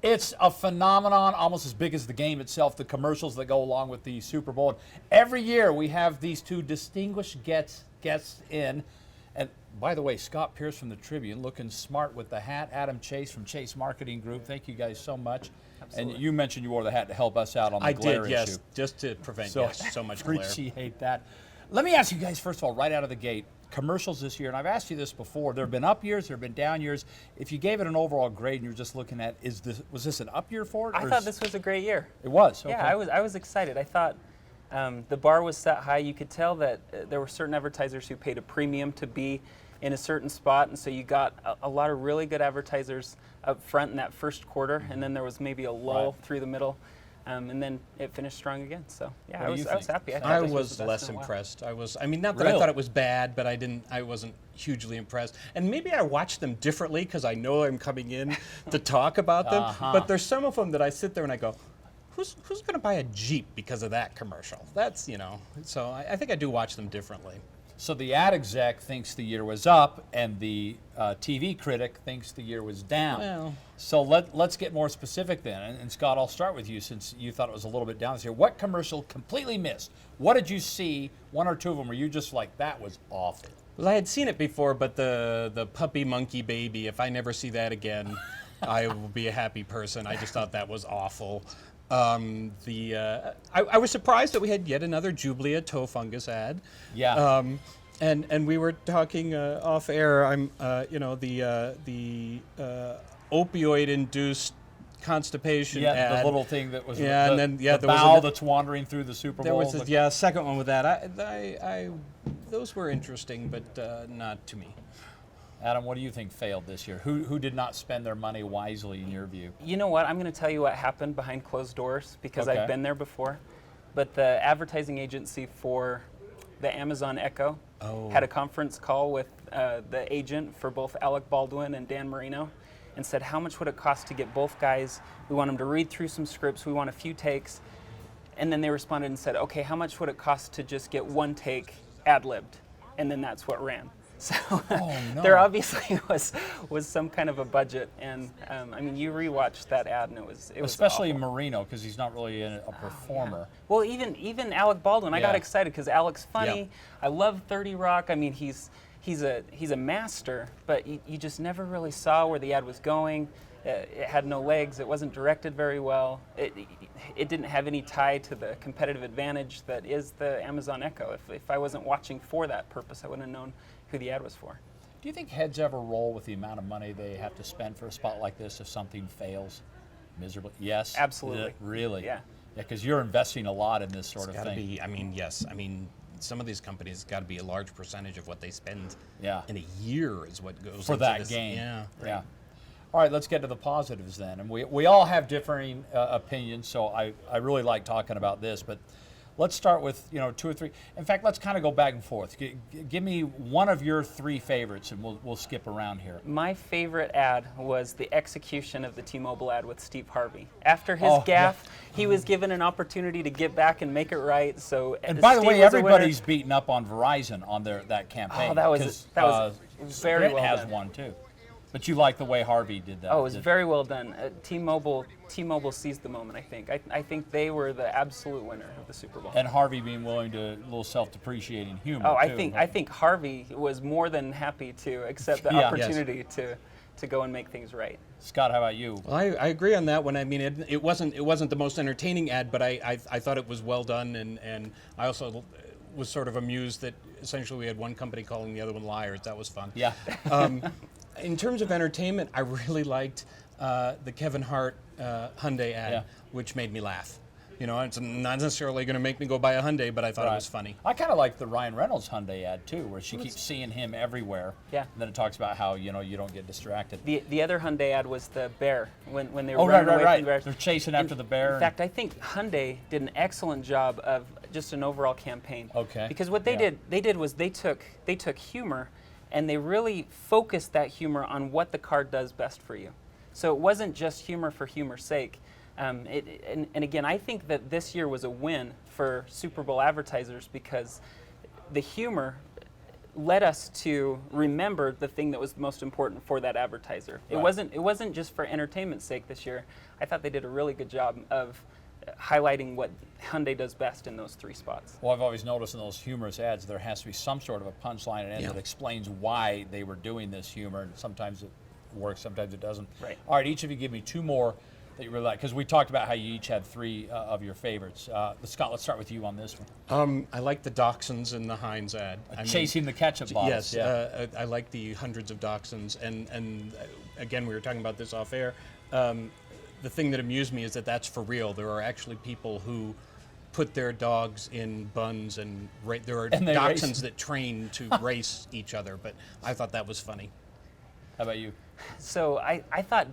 It's a phenomenon, almost as big as the game itself, the commercials that go along with the Super Bowl. Every year we have these two distinguished guests in. And by the way, Scott Pierce from the Tribune, looking smart with the hat. Adam Chase from Chase Marketing Group. Thank you guys so much. Absolutely. And you mentioned you wore the hat to help us out on the glare issue. I did, yes, just to prevent so much glare. Appreciate that. Let me ask you guys, first of all, right out of the gate, commercials this year, and I've asked you this before, there have been up years, there have been down years. If you gave it an overall grade and you're just looking at, was this an up year for it? I thought this was a great year. It was? Okay. Yeah, I was excited. I thought the bar was set high. You could tell that there were certain advertisers who paid a premium to be in a certain spot, and so you got a lot of really good advertisers up front in that first quarter, and then there was maybe a lull through the middle. And then it finished strong again. So yeah, I was happy. I was less impressed. I mean, not that I thought it was bad, but I wasn't hugely impressed. And maybe I watched them differently because I know I'm coming in to talk about them. But there's some of them that I sit there and I go, who's going to buy a Jeep because of that commercial? That's, so I think I do watch them differently. So the ad exec thinks the year was up, and the TV critic thinks the year was down. Well. So let's get more specific then. And Scott, I'll start with you since you thought it was a little bit down this year. What commercial completely missed? What did you see, one or two of them, where you just like, that was awful? Well, I had seen it before, but the puppy monkey baby, if I never see that again, I will be a happy person. I just thought that was awful. I was surprised that we had yet another Jublia toe fungus ad. Yeah. And we were talking off air. The opioid-induced constipation ad. The little thing that was the bowel that's wandering through the Super Bowl. There was a second one with that. Those were interesting, but not to me. Adam, what do you think failed this year? Who did not spend their money wisely in your view? You know what? I'm going to tell you what happened behind closed doors because I've been there before. But the advertising agency for the Amazon Echo had a conference call with the agent for both Alec Baldwin and Dan Marino and said, how much would it cost to get both guys? We want them to read through some scripts. We want a few takes. And then they responded and said, okay, how much would it cost to just get one take ad-libbed? And then that's what ran. So there obviously was some kind of a budget, and I mean, you rewatched that ad, and it was especially awful. Marino, because he's not really a performer. Yeah. Well, even Alec Baldwin, I got excited because Alec's funny. Yep. I love 30 Rock. I mean, he's a master, but you just never really saw where the ad was going. It had no legs. It wasn't directed very well. It didn't have any tie to the competitive advantage that is the Amazon Echo. If I wasn't watching for that purpose, I wouldn't have known who the ad was for. Do you think heads ever roll with the amount of money they have to spend for a spot like this if something fails miserably? Yes? Absolutely. Really? Yeah. Yeah, because you're investing a lot in this sort of thing. Yes. I mean, some of these companies got to be a large percentage of what they spend in a year is what goes for into that this. game. Yeah. Yeah. All right, let's get to the positives then. And we all have differing opinions, so I really like talking about this, but let's start with two or three. In fact, let's kind of go back and forth. Give me one of your three favorites, and we'll skip around here. My favorite ad was the execution of the T-Mobile ad with Steve Harvey. After his gaffe, he was given an opportunity to get back and make it right. So, and by the way, everybody's beaten up on Verizon on that campaign. Oh, that was very well done. has one too. But you like the way Harvey did that. Oh, it was very well done. T-Mobile seized the moment, I think. I think they were the absolute winner of the Super Bowl. And Harvey being willing to, a little self-depreciating humor, Oh, too. I think Harvey was more than happy to accept the opportunity to go and make things right. Scott, how about you? Well, I agree on that one. I mean, it wasn't the most entertaining ad, but I thought it was well done, and I also was sort of amused that essentially we had one company calling the other one liars. That was fun. Yeah. In terms of entertainment, I really liked the Kevin Hart Hyundai ad, which made me laugh. It's not necessarily going to make me go buy a Hyundai, but I thought it was funny. I kind of like the Ryan Reynolds Hyundai ad, too, where she keeps seeing him everywhere. Yeah. And then it talks about how, you don't get distracted. The other Hyundai ad was the bear, when they were running away from the bears. They're chasing after the bear. In fact, I think Hyundai did an excellent job of just an overall campaign. Okay. Because what they did was they took humor and they really focused that humor on what the car does best for you. So it wasn't just humor for humor's sake. And again, I think that this year was a win for Super Bowl advertisers because the humor led us to remember the thing that was most important for that advertiser. It wasn't just for entertainment's sake this year. I thought they did a really good job of highlighting what Hyundai does best in those 3 spots. Well, I've always noticed in those humorous ads there has to be some sort of a punchline at the end that explains why they were doing this humor, and sometimes it works, sometimes it doesn't. Right. All right, each of you give me 2 more that you really like, because we talked about how you each had 3 of your favorites. Scott, let's start with you on this one. I like the dachshunds in the Heinz ad. Chasing the ketchup bottles. Yes, I like the hundreds of dachshunds, and again, we were talking about this off air. The thing that amused me is that that's for real. There are actually people who put their dogs in buns, and there are dachshunds that train to race each other, but I thought that was funny. How about you? So I thought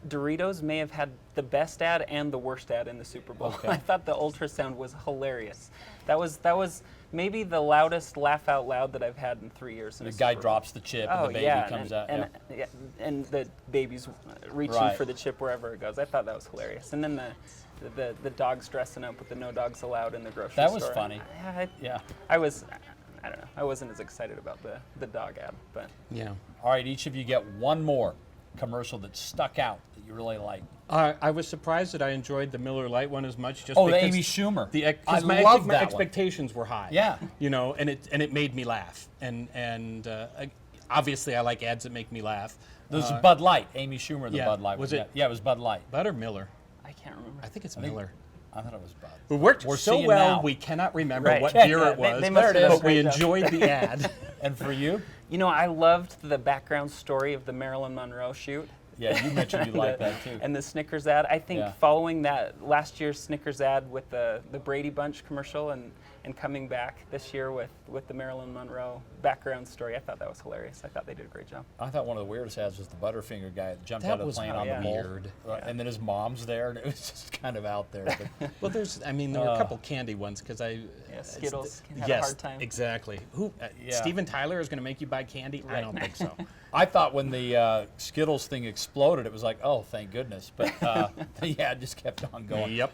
Doritos may have had the best ad and the worst ad in the Super Bowl. Okay. I thought the ultrasound was hilarious. That was maybe the loudest laugh out loud that I've had in 3 years. The guy drops the chip and the baby comes out. And the baby's reaching for the chip wherever it goes. I thought that was hilarious. And then the dogs dressing up with the no dogs allowed in the grocery store. That was funny. I don't know. I wasn't as excited about the dog ad, but yeah. All right, each of you get 1 more commercial that stuck out that you really liked. I was surprised that I enjoyed the Miller Lite one as much. Just the because Amy Schumer. I love my that expectations were high. Yeah. You know, and it made me laugh. And obviously, I like ads that make me laugh. There's Bud Light. Amy Schumer, the Bud Light. Was it? Yeah, it was Bud Light. Bud or Miller? I can't remember. I think it's Miller. I thought it was Bud. It worked We're so seeing well, now. we cannot remember Right. what Yeah, year it was, they must have done a but we great job. enjoyed the ad. And for you? You know, I loved the background story of the Marilyn Monroe shoot. Yeah, you mentioned you liked that too. And the Snickers ad. I think following that last year's Snickers ad with the Brady Bunch commercial and coming back this year with the Marilyn Monroe background story, I thought that was hilarious. I thought they did a great job. I thought one of the weirdest ads was the Butterfinger guy that jumped out of the plane on the bowl. Weird. And then his mom's there, and it was just kind of out there. But Well, there were a couple candy ones because Skittles had a yes, hard time. Exactly. Who? Steven Tyler is going to make you buy candy? I don't think so. I thought when the Skittles thing exploded, it was like, oh, thank goodness. But the ad just kept on going. Yep.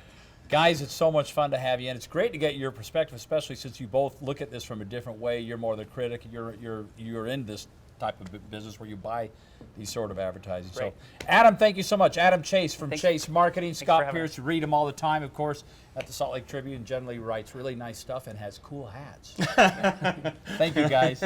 Guys, it's so much fun to have you, and it's great to get your perspective, especially since you both look at this from a different way. You're more the critic. You're in this type of business where you buy these sort of advertising. Right. So, Adam, thank you so much. Adam Chase from Chase Marketing. for Scott having Pierce, you read him all the time, of course, at the Salt Lake Tribune. Generally writes really nice stuff and has cool hats. Thank you, guys.